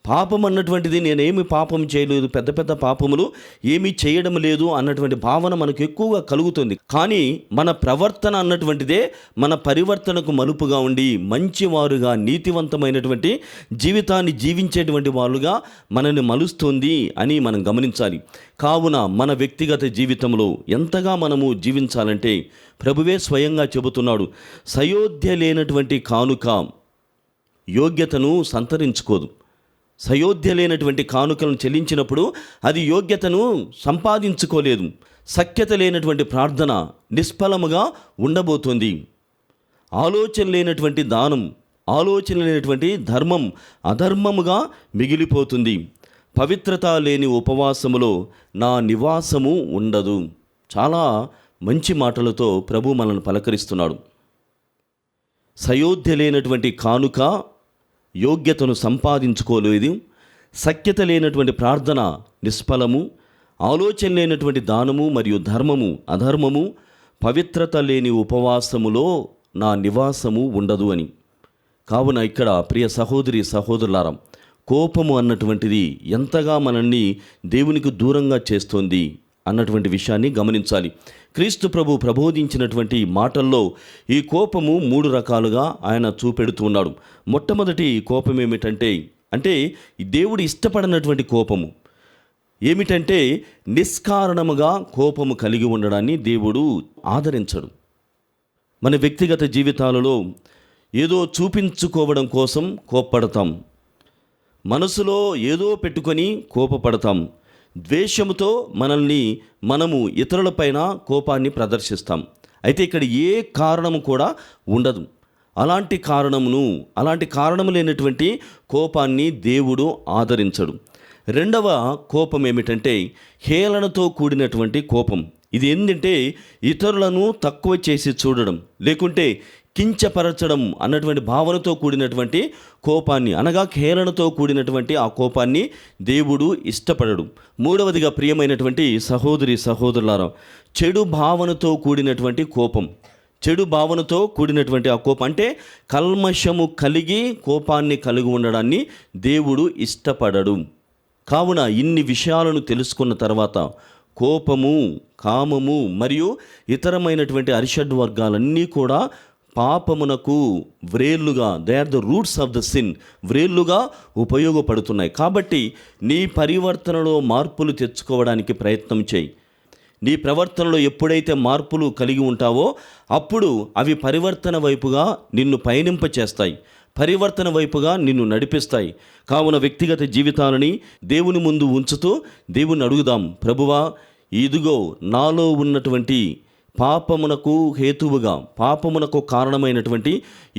పాపం అన్నటువంటిది నేనేమి పాపం చేయలేదు, పెద్ద పెద్ద పాపములు ఏమీ చేయడం లేదు అన్నటువంటి భావన మనకు ఎక్కువగా కలుగుతుంది. కానీ మన ప్రవర్తన అన్నటువంటిదే మన పరివర్తనకు మలుపుగా ఉండి మంచివారుగా, నీతివంతమైనటువంటి జీవితాన్ని జీవించేటువంటి వాళ్ళుగా మనల్ని మలుస్తుంది అని మనం గమనించాలి. కావున మన వ్యక్తిగత జీవితంలో ఎంతగా మనము జీవించాలంటే ప్రభువే స్వయంగా చెబుతున్నాడు, సయోధ్య లేనటువంటి కానుక యోగ్యతను సంతరించుకోదు. సయోధ్య లేనటువంటి కానుకలను చెల్లించినప్పుడు అది యోగ్యతను సంపాదించుకోలేదు. సఖ్యత లేనటువంటి ప్రార్థన నిష్ఫలముగా ఉండబోతుంది. ఆలోచన లేనటువంటి దానం, ఆలోచన లేనటువంటి ధర్మం అధర్మముగా మిగిలిపోతుంది. పవిత్రత లేని ఉపవాసములో నా నివాసము ఉండదు. చాలా మంచి మాటలతో ప్రభు మనల్ని పలకరిస్తున్నాడు. సయోధ్య లేనటువంటి కానుక యోగ్యతను సంపాదించుకోలేదు, సఖ్యత లేనటువంటి ప్రార్థన నిష్ఫలము, ఆలోచన లేనటువంటి దానము మరియు ధర్మము అధర్మము, పవిత్రత లేని ఉపవాసములో నా నివాసము ఉండదు అని. కావున ఇక్కడ ప్రియ సహోదరి సహోదరులారా, కోపము అన్నటువంటిది ఎంతగా మనల్ని దేవునికి దూరంగా చేస్తోంది అన్నటువంటి విషయాన్ని గమనించాలి. క్రీస్తు ప్రభు ప్రబోధించినటువంటి మాటల్లో ఈ కోపము 3 రకాలుగా ఆయన చూపెడుతూ ఉన్నాడు. మొట్టమొదటి కోపం ఏమిటంటే దేవుడు ఇష్టపడినటువంటి కోపము ఏమిటంటే నిష్కారణముగా కోపము కలిగి ఉండడాన్ని దేవుడు ఆదరించడు. మన వ్యక్తిగత జీవితాలలో ఏదో చూపించుకోవడం కోసం కోప్పడతాం, మనసులో ఏదో పెట్టుకొని కోపపడతాం. ద్వేషముతో మనము ఇతరులపైన కోపాన్ని ప్రదర్శిస్తాం. అయితే ఇక్కడ ఏ కారణము కూడా ఉండదు. అలాంటి కారణము లేనటువంటి కోపాన్ని దేవుడు ఆదరించడు. రెండవ కోపం ఏమిటంటే హేళనతో కూడినటువంటి కోపం. ఇది ఏంటంటే ఇతరులను తక్కువ చేసి చూడడం, లేకుంటే కించపరచడం అన్నటువంటి భావనతో కూడినటువంటి కోపాన్ని, అనగా హేళనతో కూడినటువంటి ఆ కోపాన్ని దేవుడు ఇష్టపడడు. మూడవదిగా ప్రియమైనటువంటి సహోదరులారా, చెడు భావనతో కూడినటువంటి కోపం ఆ కోపం అంటే కల్మషము కలిగి కోపాన్ని కలిగి ఉండడాన్ని దేవుడు ఇష్టపడడు. కావున ఇన్ని విషయాలను తెలుసుకున్న తర్వాత కోపము, కామము మరియు ఇతరమైనటువంటి అరిషడ్ వర్గాలన్నీ కూడా పాపమునకు వ్రేళ్ళుగా, they are the roots of the sin, వ్రేళ్ళుగా ఉపయోగపడుతున్నాయి. కాబట్టి నీ పరివర్తనలో మార్పులు తెచ్చుకోవడానికి ప్రయత్నం చేయి. నీ ప్రవర్తనలో ఎప్పుడైతే మార్పులు కలిగి ఉంటావో అప్పుడు అవి పరివర్తన వైపుగా నిన్ను పయనింపచేస్తాయి, పరివర్తన వైపుగా నిన్ను నడిపిస్తాయి. కావున వ్యక్తిగత జీవితాలని దేవుని ముందు ఉంచుతూ దేవుని అడుగుదాం, ప్రభువా ఇదిగో నాలో ఉన్నటువంటి పాపమునకు కారణమైనటువంటి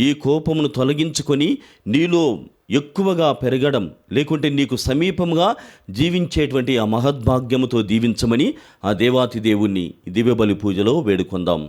ఈ కోపమును తొలగించుకొని నీలో ఎక్కువగా పెరగడం, లేకుంటే నీకు సమీపంగా జీవించేటువంటి ఆ మహద్భాగ్యముతో దీవించమని ఆ దేవాతి దేవుణ్ణి దివ్యబలి పూజలో వేడుకొందాం.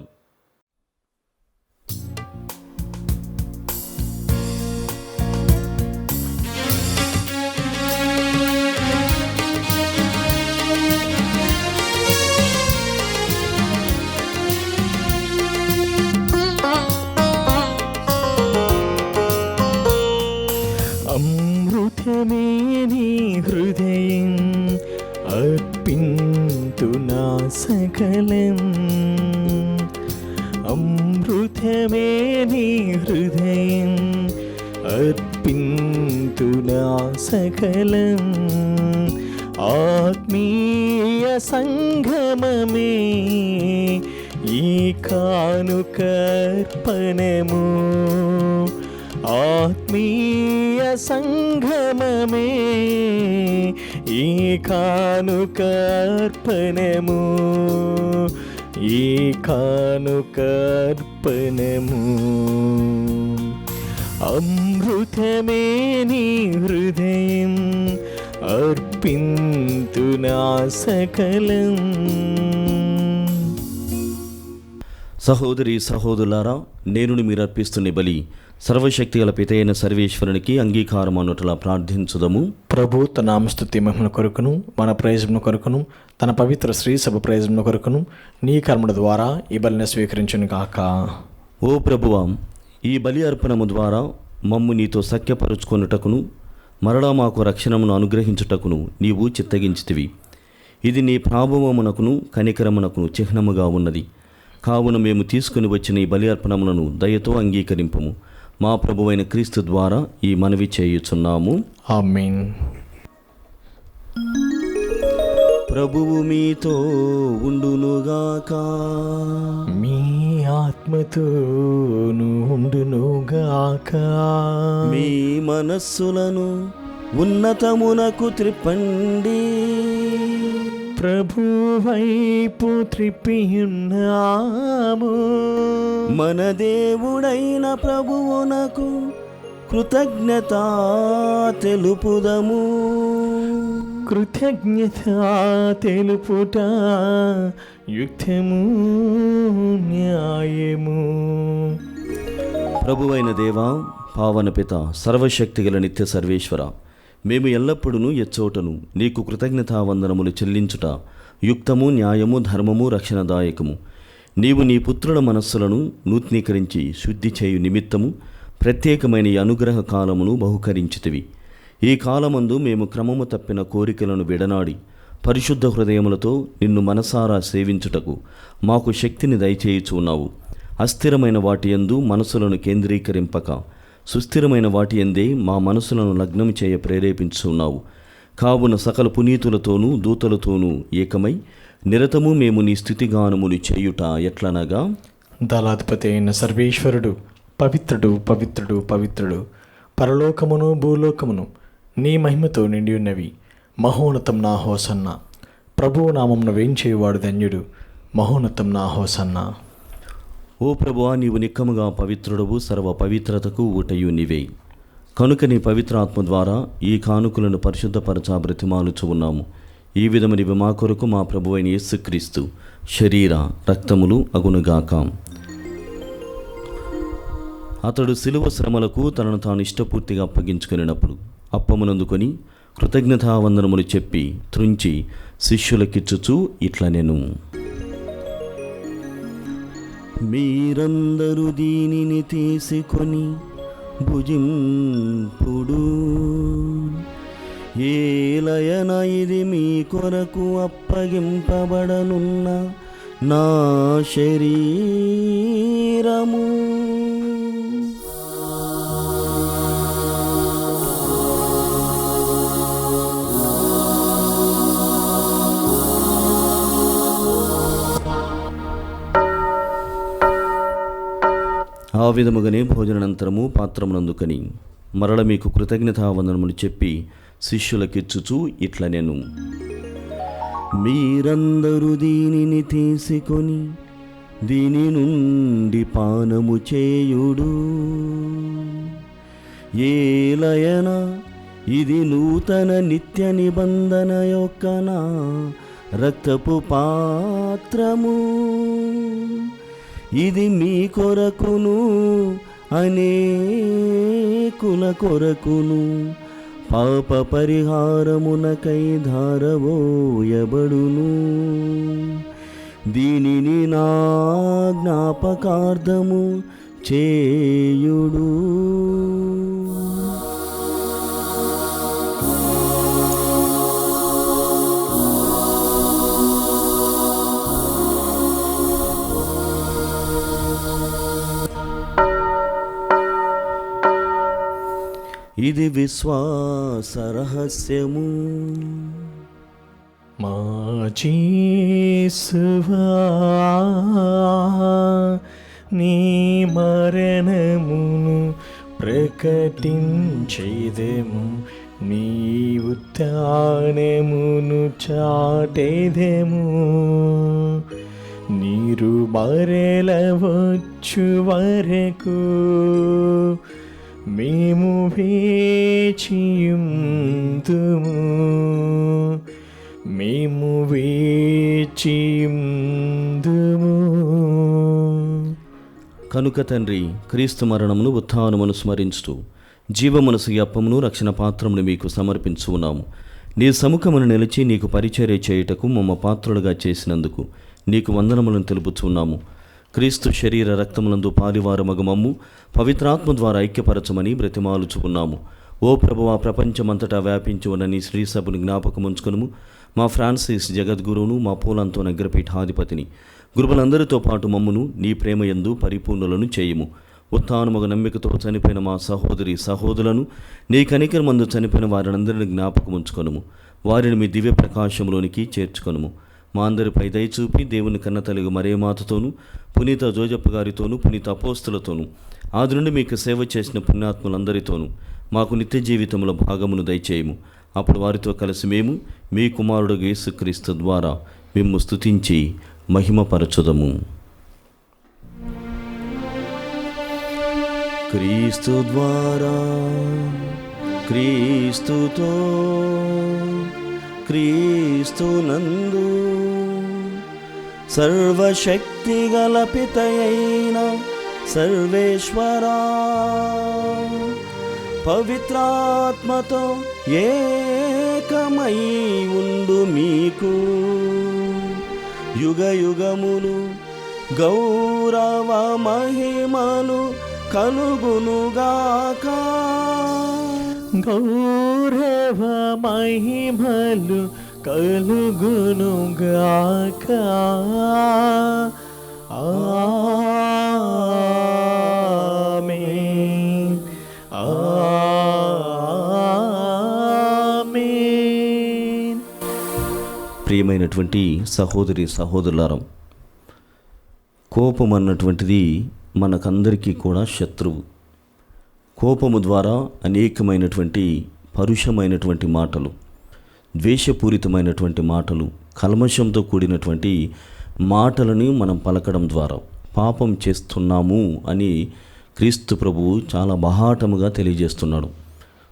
అమృతమే నీ హృదయం అర్పింతునా సకలం, అమృతమే నీ హృదయం అర్పింతునా సకలం, ఆత్మీయ సంగమమే ఈ కానుకర్పణము, ఆత్మీయ సంగమమే ఈ కానుకర్పణము, ఈ కానుకర్పణము, అమృతమే నీ హృదయం అర్పింతునా సకలం. సహోదరులారా, నేను మీరు అర్పిస్తున్న బలి సర్వశక్తి గల పితైన సర్వేశ్వరునికి అంగీకారం అన్నట్లా ప్రార్థించుదము. ప్రభు తన నామస్తుతి మహిమ కొరకును, మన ప్రయోజనం కొరకును, తన పవిత్ర శ్రీ సభ ప్రయోజనం కొరకును నీ కర్మల ద్వారా ఈ బలిని స్వీకరించును గాక. ఓ ప్రభువా, ఈ బలి అర్పణము ద్వారా మమ్ము నీతో సఖ్యపరుచుకొనుటకును మరలా మాకు రక్షణమును అనుగ్రహించుటకును నీవు చిత్తగించితివి. ఇది నీ ప్రాభవమునకును కనికరమునకును చిహ్నముగా ఉన్నది. కావున మేము తీసుకుని వచ్చిన ఈ బలి అర్పణములను దయతో అంగీకరింపము. మా ప్రభువైన క్రీస్తు ద్వారా ఈ మనవి చేయుచున్నాము. ఆమేన్. ప్రభువు మీతో ఉండునుగాక, మీ ఆత్మతోను ఉండునుగాక. మీ మనస్సులను ఉన్నతమునకు త్రిప్పండి. ప్రభు వైపు త్రిప్పియున్నాము. మన దేవుడైన ప్రభువునకు కృతజ్ఞత తెలుపుదము. కృతజ్ఞత తెలుపుట యుక్తము, న్యాయము. ప్రభువైన దేవా, పావన పిత, సర్వశక్తిగల నిత్య సర్వేశ్వర, మేము ఎల్లప్పుడూ ఎచ్చోటను నీకు కృతజ్ఞతావందనములు చెల్లించుట యుక్తము, న్యాయము, ధర్మము, రక్షణదాయకము. నీవు నీ పుత్రుల మనస్సులను నూతనీకరించి శుద్ధి చేయు నిమిత్తము ప్రత్యేకమైన ఈ అనుగ్రహ కాలమును బహుకరించితివి. ఈ కాలమందు మేము క్రమము తప్పిన కోరికలను విడనాడి పరిశుద్ధ హృదయములతో నిన్ను మనసారా సేవించుటకు మాకు శక్తిని దయచేయుచున్నావు. అస్థిరమైన వాటి యందు మనసులను కేంద్రీకరింపక సుస్థిరమైన వాటి యందే మా మనసులను లగ్నం చేయ ప్రేరేపించున్నావు. కావున సకల పునీతులతోనూ దూతలతోనూ ఏకమై నిరతము మేము నీ స్థుతిగానములు చేయుట ఎట్లనగా, దళాధిపతి అయిన సర్వేశ్వరుడు పవిత్రుడు, పవిత్రుడు, పవిత్రుడు, పరలోకమును భూలోకమును నీ మహిమతో నిండి ఉన్నవి. మహోన్నతం నా హోసన్న. ప్రభువు నామమున వేంచేవాడు ధన్యుడు. మహోన్నతం నా హోసన్నా. ఓ ప్రభువా, నీవు నిక్కముగా పవిత్రుడవు, సర్వ పవిత్రతకు ఊటయు నీవే. కనుక నీ పవిత్రాత్మ ద్వారా ఈ కానుకలను పరిశుద్ధపరచా బ్రతిమాలుచు ఉన్నాము. ఈ విధమునివి మా కొరకు మా ప్రభువైన యేసుక్రీస్తు శరీర రక్తములు అగునుగాక. అతడు శిలువ శ్రమలకు తనను తాను ఇష్టపూర్తిగా అప్పగించుకునేటప్పుడు అప్పమునందుకొని కృతజ్ఞతావందనములు చెప్పి త్రుంచి శిష్యులకిచ్చుచు ఇట్లనెను: మీరందరూ దీనిని తీసుకొని భుజింపుడు. ఏలయన ఇది మీ కొరకు అప్పగింపబడనున్న నా శరీరము. ఆ విధముగానే భోజనానంతరము పాత్రమునందుకని మరల మీకు కృతజ్ఞతావందనములు చెప్పి శిష్యులకిచ్చుచు ఇట్లనెను: మీరందరూ దీనిని తీసుకొని దీని నుండి పానము చేయుడు. ఏలయన ఇది నూతన నిత్య నిబంధన యొక్క నా రక్తపు పాత్రము. ఇది మీ కొరకును అనేకుల కొరకును పాప పరిహారమునకై ధారవోయబడును. దీనిని నా జ్ఞాపకార్థము చేయుడు. ఇది విశ్వాస రహస్యము. మా యేసువా, నీ మరణమును ప్రకటించేదెము, నీ ఉత్థానమును చాటేదెము. నీరు మరలవచ్చు వరకు మేము వేచియుందుము, మేము వేచియుందుము. కనుక తండ్రి, క్రీస్తు మరణమును ఉత్థానమును స్మరించుతూ జీవమనసు అప్పమును రక్షణ పాత్రమును మీకు సమర్పించున్నాము. నీ సముఖమును నిలిచి నీకు పరిచర్య చేయుటకు మమ్మ పాత్రులుగా చేసినందుకు నీకు వందనములను తెలుపుచున్నాము. క్రీస్తు శరీర రక్తములందు పాలివారమగు మమ్ము పవిత్రాత్మ ద్వారా ఐక్యపరచమని బ్రతిమాలుచుకున్నాము. ఓ ప్రభువా, ప్రపంచమంతటా వ్యాపించి ఉన్న నీ శ్రీసభను జ్ఞాపకముంచుకును. మా ఫ్రాన్సిస్ జగద్గురువును, మా పూలంతో నగరపీఠాధిపతిని, గురువులందరితో పాటు మమ్మును నీ ప్రేమయందు పరిపూర్ణులను చేయుము. ఉత్థానముగ నమ్మికతో చనిపోయిన మా సహోదరి సహోదరులను, నీ కనికరమందు చనిపోయిన వారినందరిని జ్ఞాపకముంచుకొనుము. వారిని మీ దివ్య ప్రకాశంలోనికి చేర్చుకొనుము. మా అందరిపై దయచూపి దేవుని కన్న తల్లి మరియమాతతోనూ, పునీత జోజప్ప గారితోనూ, పునీత అపోస్తులతోనూ, ఆది నుండి మీకు సేవ చేసిన పుణ్యాత్ములందరితోనూ మాకు నిత్య జీవితంలో భాగమును దయచేయము. అప్పుడు వారితో కలిసి మేము మీ కుమారుడు యేసుక్రీస్తు ద్వారా మిమ్ము స్తుతించి మహిమపరచుదము. క్రీస్తు ద్వారా, క్రీస్తుతో, క్రీస్తునందు సర్వశక్తి గల పితయైన సర్వేశ్వరా, పవిత్రాత్మతో ఏకమై ఉండు మీకు యుగ యుగములు గౌరవ మహిమలు కలుగునుగాక. గౌరవ మహిమలు కలుగునుగాక. ఆమేన్, ఆమేన్. ప్రియమైనటువంటి సహోదరి సహోదరులారా, కోపం అన్నటువంటిది మనకందరికీ కూడా శత్రువు. కోపము ద్వారా అనేకమైనటువంటి పరుషమైనటువంటి మాటలు, ద్వేషపూరితమైనటువంటి మాటలు, కల్మషంతో కూడినటువంటి మాటలని మనం పలకడం ద్వారా పాపం చేస్తున్నాము అని క్రీస్తు ప్రభువు చాలా బహాటముగా తెలియజేస్తున్నాడు.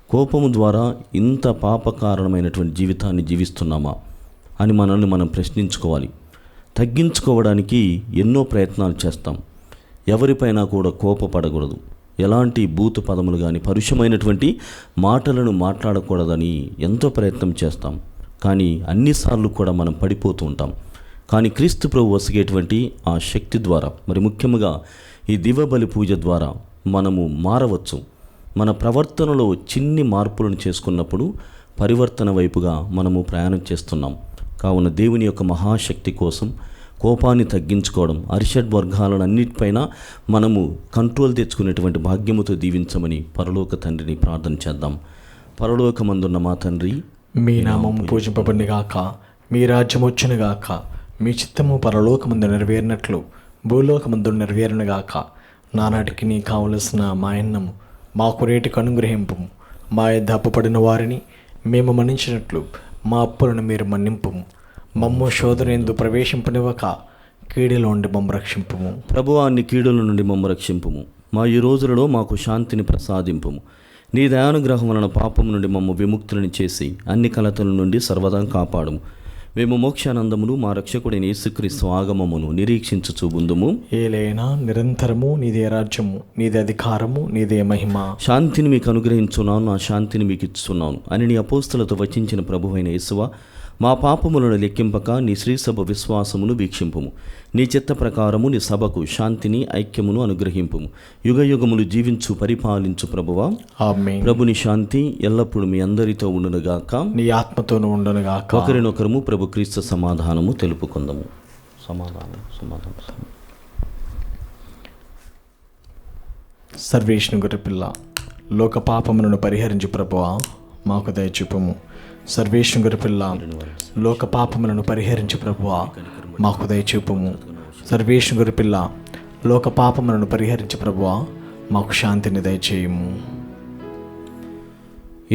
కోపము ద్వారా ఇంత పాపకారణమైనటువంటి జీవితాన్ని జీవిస్తున్నామా అని మనల్ని మనం ప్రశ్నించుకోవాలి. తగ్గించుకోవడానికి ఎన్నో ప్రయత్నాలు చేస్తాం. ఎవరిపైనా కూడా కోపపడకూడదు, ఎలాంటి బూతు పదములు కానీ పరుషమైనటువంటి మాటలను మాట్లాడకూడదని ఎంతో ప్రయత్నం చేస్తాం. కానీ అన్నిసార్లు కూడా మనం పడిపోతూ ఉంటాం. కానీ క్రీస్తు ప్రభు వసిగేటువంటి ఆ శక్తి ద్వారా, మరి ముఖ్యంగా ఈ దివ్యబలి పూజ ద్వారా మనము మారవచ్చు. మన ప్రవర్తనలో చిన్ని మార్పులను చేసుకున్నప్పుడు పరివర్తన వైపుగా మనము ప్రయాణం చేస్తున్నాం. కావున దేవుని యొక్క మహాశక్తి కోసం కోపాన్ని తగ్గించుకోవడం, అరిషడ్ వర్గాలను అన్నిటిపైన మనము కంట్రోల్ తెచ్చుకునేటువంటి భాగ్యముతో దీవించమని పరలోక తండ్రిని ప్రార్థన చేద్దాం. పరలోకమందున్న మా తండ్రి, మీ నామము పూజింపబడినగాక, మీ రాజ్యం వచ్చునుగాక, మీ చిత్తము పరలోకమందు నెరవేరినట్లు భూలోకమందు నెరవేరునుగాక. నానాటికి నీ కావలసిన మా అన్నము మాకు రేటుకు అనుగ్రహింపు. మా యొద్ద అప్పుపడిన వారిని మేము మన్నించినట్లు మా అప్పులను మీరు మన్నింపుము. మమ్ము శోధనయందు ప్రవేశింపనివ్వక కీడులో ఉండి మమ్ము రక్షింపుము. ప్రభువా, నీ కీడుల నుండి మమ్ము రక్షింపుము. మా ఈ రోజులలో మాకు శాంతిని ప్రసాదింపుము. నీ దయానుగ్రహం వలన పాపం నుండి మమ్ము విముక్తులను చేసి అన్ని కలతల నుండి సర్వదా కాపాడుము. మేము మోక్షానందమును మా రక్షకుడైన యేసుక్రీస్తు ఆగమమును నిరీక్షించుచు ఉందుము. ఏలైనా నిరంతరము నీదే రాజ్యము, నీదే అధికారము, నీదే మహిమ. శాంతిని మీకు అనుగ్రహించున్నాను, నా శాంతిని మీకు ఇస్తున్నాను అని నీ అపోస్తలతో వచించిన ప్రభువైన యేసువా, మా పాపములను లెక్కింపక నీ శ్రీసభ విశ్వాసమును వీక్షింపుము. నీ చిత్త ప్రకారము నీ సభకు శాంతిని ఐక్యమును అనుగ్రహింపుము. యుగ యుగములు జీవించు పరిపాలించు ప్రభువా, ఆమేన్. ప్రభుని శాంతి ఎల్లప్పుడూ మీ అందరితో ఉండునుగాక, నీ ఆత్మతోనూ ఉండునుగాక. ఒకరినొకరము ప్రభు క్రీస్తు సమాధానము తెలుపుకుందాము. సమాధానం సమాధానం. సర్వేష్ను గొర్రెపిల్ల, లోక పాపములను పరిహరించు ప్రభువా, మాకు దయచూపుము. సర్వేష్ను గొర్రెపిల్ల, లోక పాపములను పరిహరించు ప్రభువా, మాకు దయచూపుము. సర్వేష్ను గొర్రెపిల్ల, లోక పాపములను పరిహరించు ప్రభువా, మాకు శాంతిని దయచేయము.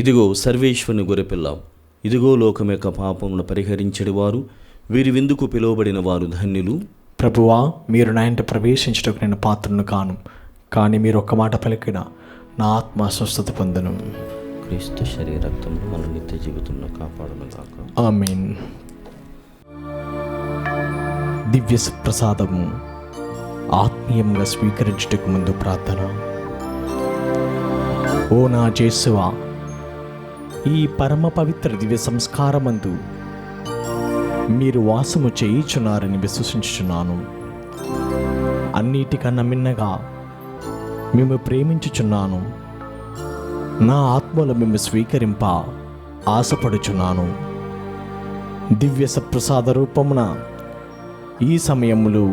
ఇదిగో సర్వేశ్వరుని గొర్రెపిల్ల, ఇదిగో లోకం యొక్క పాపమును పరిహరించడి వారు, వీరి విందుకు పిలువబడిన వారు ధన్యులు. ప్రభువా, మీరు నా ఇంట ప్రవేశించుటకు నేను పాత్రను కాను, కానీ మీరు ఒక్క మాట పలికిన నా ఆత్మ స్వస్థత పొందను. క్రీస్తు శరీర రక్తములు మన నిత్య జీవితంలో కాపాడును గాక. ఆమేన్. దివ్య ప్రసాదము ఆత్మీయంగా స్వీకరించుటకు ముందు ప్రార్థన. ఓ నా యేసువా, ఈ పరమ పవిత్ర దివ్య సంస్కారమందు మీరు వాసము చేయుచున్నారని విశ్వసించుచున్నాను. అన్నిటికన్నా మిన్నగా మేము ప్రేమించుచున్నాను. నా ఆత్మలో మేము స్వీకరింప ఆశపడుచున్నాను. దివ్య సప్రసాద రూపమున ఈ సమయములో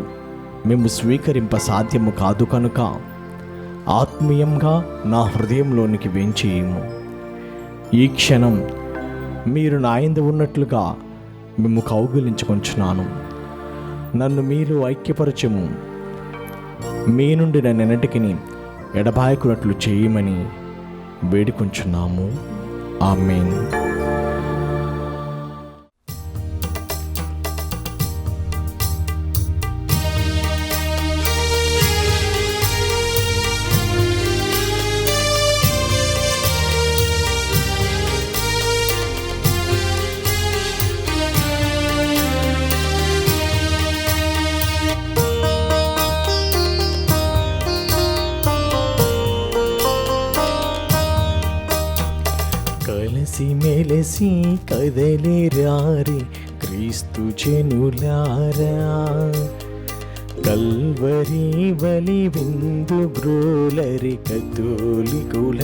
మేము స్వీకరింప సాధ్యము కాదు కనుక ఆత్మీయంగా నా హృదయంలోనికి వేంచేయము. ఈ క్షణం మీరు నా యందు ఉన్నట్లుగా మేము కౌగిలించుకొంచున్నాను. నన్ను మీరు ఐక్యపరచము. మీ నుండి నన్నెన్నటికి ఎడబాయకున్నట్లు చేయమని వేడుకొంచున్నాము. ఆమేన్. కలసి మెలసి కదలిరారి క్రీస్తు జనులారా, కల్వరి బలి విందు బ్రోలరి కతోలికులారా.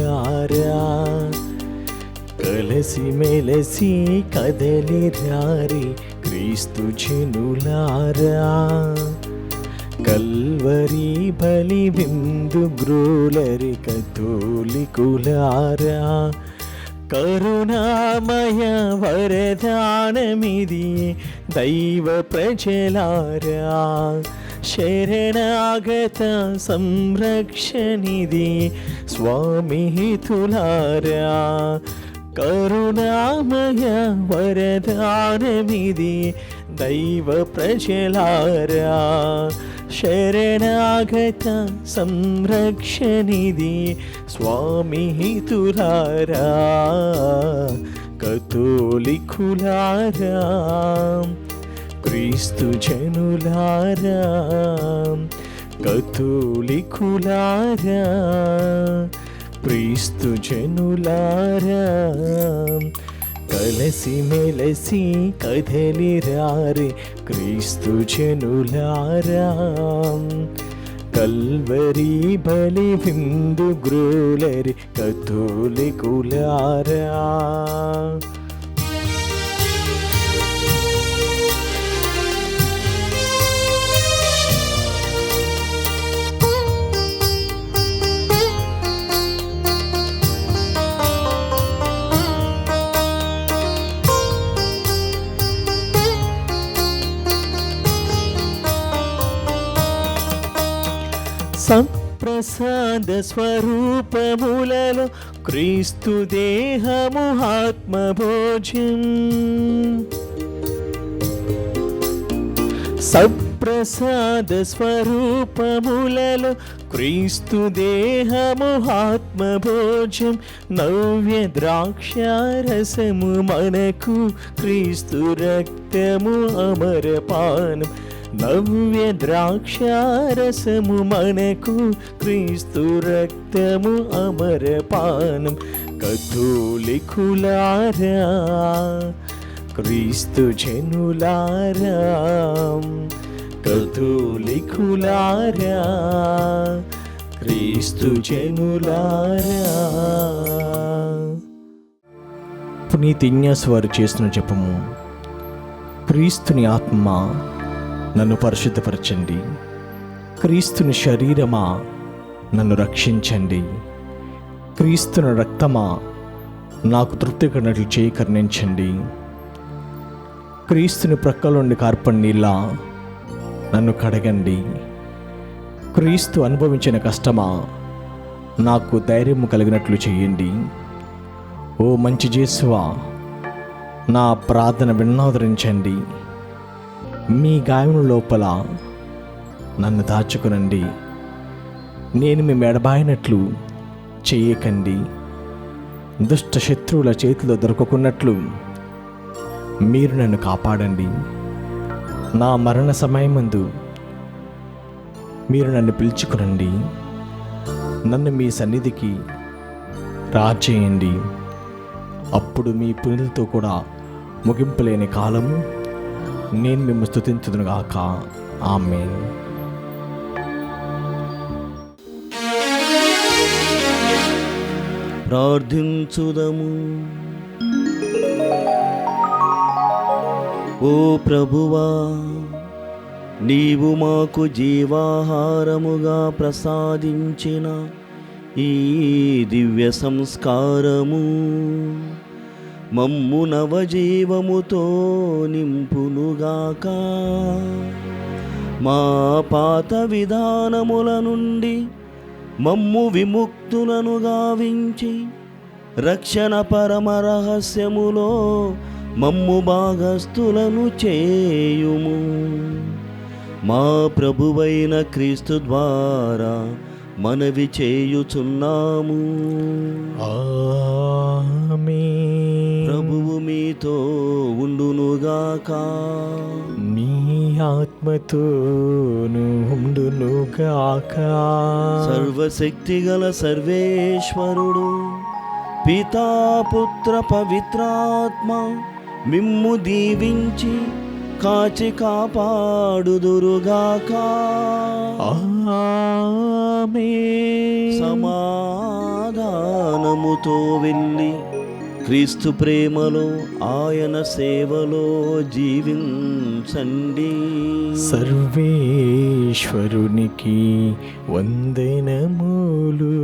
కలసి మెలసి కదలిరారి క్రీస్తు జనులారా, కల్వరి బలి విందు బ్రోలరి కతోలికులారా. కరుణామయ వరదానమిది దైవ ప్రజలారా, శరణాగత సంరక్షణిది స్వామిహితులారా. కరుణామయ వరదానమిది దైవ ప్రజలారా, శరణాగత సంరక్షణిది స్వామి హితులారా, కతోలికులారా, క్రీస్తు జనులారా, కతోలికులారా, క్రీస్తు జనులారా, కలసి మెలసి కదలిరారే క్రీస్తు జనులారా, కల్వరి బలి విందు గ్రోలరి కతోలికులారా. సంప్రసాద స్వరూపములలో క్రీస్తు దేహము ఆత్మభోజ్యం, సంప్రసాద స్వరూపములలో క్రీస్తు దేహము ఆత్మభోజ్యం, నవ్య ద్రాక్షారసము మనకు క్రీస్తు రక్తము అమరపానం, నవ్య ద్రాక్షారసము మనకు క్రీస్తు రక్తము అమరపానం, కతోలికులారా, క్రీస్తు జనులారా, కతోలికులారా, క్రీస్తు జనులారా. పునీత ఇగ్నాస్ వారు చేసిన జపము. క్రీస్తుని ఆత్మ నన్ను పరిశుద్ధపరచండి, క్రీస్తుని శరీరమా నన్ను రక్షించండి, క్రీస్తుని రక్తమా నాకు తృప్తి కలిగినట్లు చేయి కరుణించండి, క్రీస్తుని ప్రక్కలోండి కార్పడి నీళ్ళ నన్ను కడగండి, క్రీస్తు అనుభవించిన కష్టమా నాకు ధైర్యం కలిగినట్లు చేయండి. ఓ మంచి యేసువా, నా ప్రార్థన విన్నాదరించండి, మీ గాయం లోపల నన్ను దాచుకునండి, నేను మీ మెడబాయినట్లు చేయకండి, దుష్ట శత్రువుల చేతిలో దొరకకున్నట్లు మీరు నన్ను కాపాడండి, నా మరణ సమయమందు మీరు నన్ను పిలుచుకునండి, నన్ను మీ సన్నిధికి రాచేయండి, అప్పుడు మీ పుణ్యులతో కూడా ముగింపులేని కాలము నేను మిమ్మల్ని స్తుతించుదునుగాక. ఆమేన్. ప్రార్థించుదము. ఓ ప్రభువా, నీవు మాకు జీవాహారముగా ప్రసాదించిన ఈ దివ్య సంస్కారము మమ్ము నవజీవముతో నింపునుగాక. మా పాత విధానముల నుండి మమ్ము విముక్తులను గావించి రక్షణ పరమ రహస్యములో మమ్ము భాగస్థులను చేయుము. మా ప్రభువైన క్రీస్తు ద్వారా మనవి చేయుచున్నాము. ఆమేన్. ప్రభువు మీతో ఉండునుగాక. నీ ఆత్మతోను ఉండునుగాక. సర్వశక్తిగల సర్వేశ్వరుడు పితా పుత్ర పవిత్రాత్మ మిమ్ము దీవించి కాచి కాపాడుదురుగాక. ఆమేన్. సమాధానముతో వెళ్ళి క్రీస్తు ప్రేమలో ఆయన సేవలో జీవించండి. సర్వేశ్వరునికి వందనములు.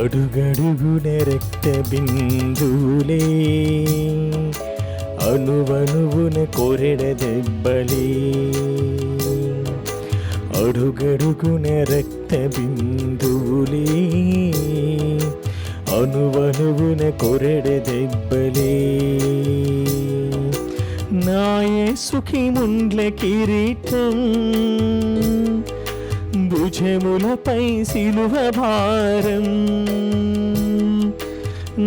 అడుగడుగున రక్త బిందువులే, అణువణువున కొరెడ దెబ్బలే. అడుగడుగున రక్త బిందువులే, అణువణువున కొరెడ దెబ్బలే. నా యేసుకి ముండ్ల కిరీటం, భుజములపై సిలువ భారం.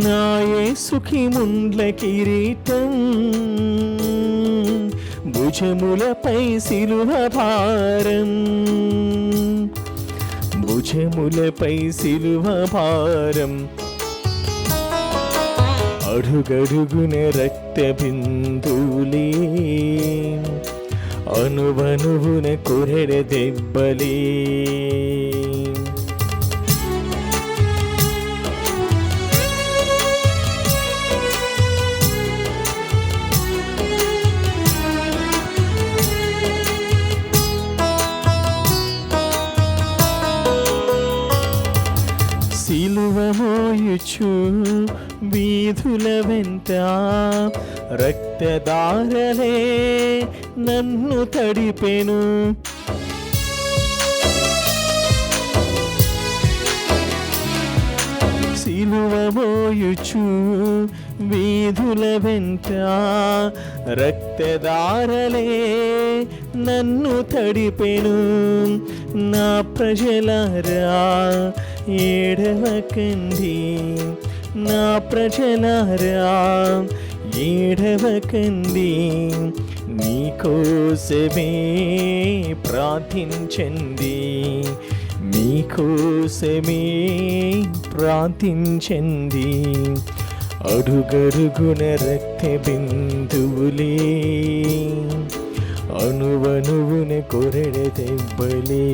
నా యేసుకి ముండ్ల కిరీటం, భుజములపై సిలువ భారం. భుజములపై సిలువ భారం. అడుగడుగున రక్త బిందువులే, అణువణువున కొరెడ దెబ్బలే. సిలువ మోయుచు వీధుల వెంట రక్తధారలే నన్ను తడిపెను. సిలువ మోయుచు వీధుల వెంట రక్తధారలే నన్ను తడిపెను. నా ప్రజలారా ఏడవకండి, నా ప్రజలారా ఏడవకండి, మీకోసమే ప్రార్థించండి, మీకోసమే ప్రార్థించండి. అడుగడుగున రక్త బిందువులే, అణువణువున కొరెడ దెబ్బలే.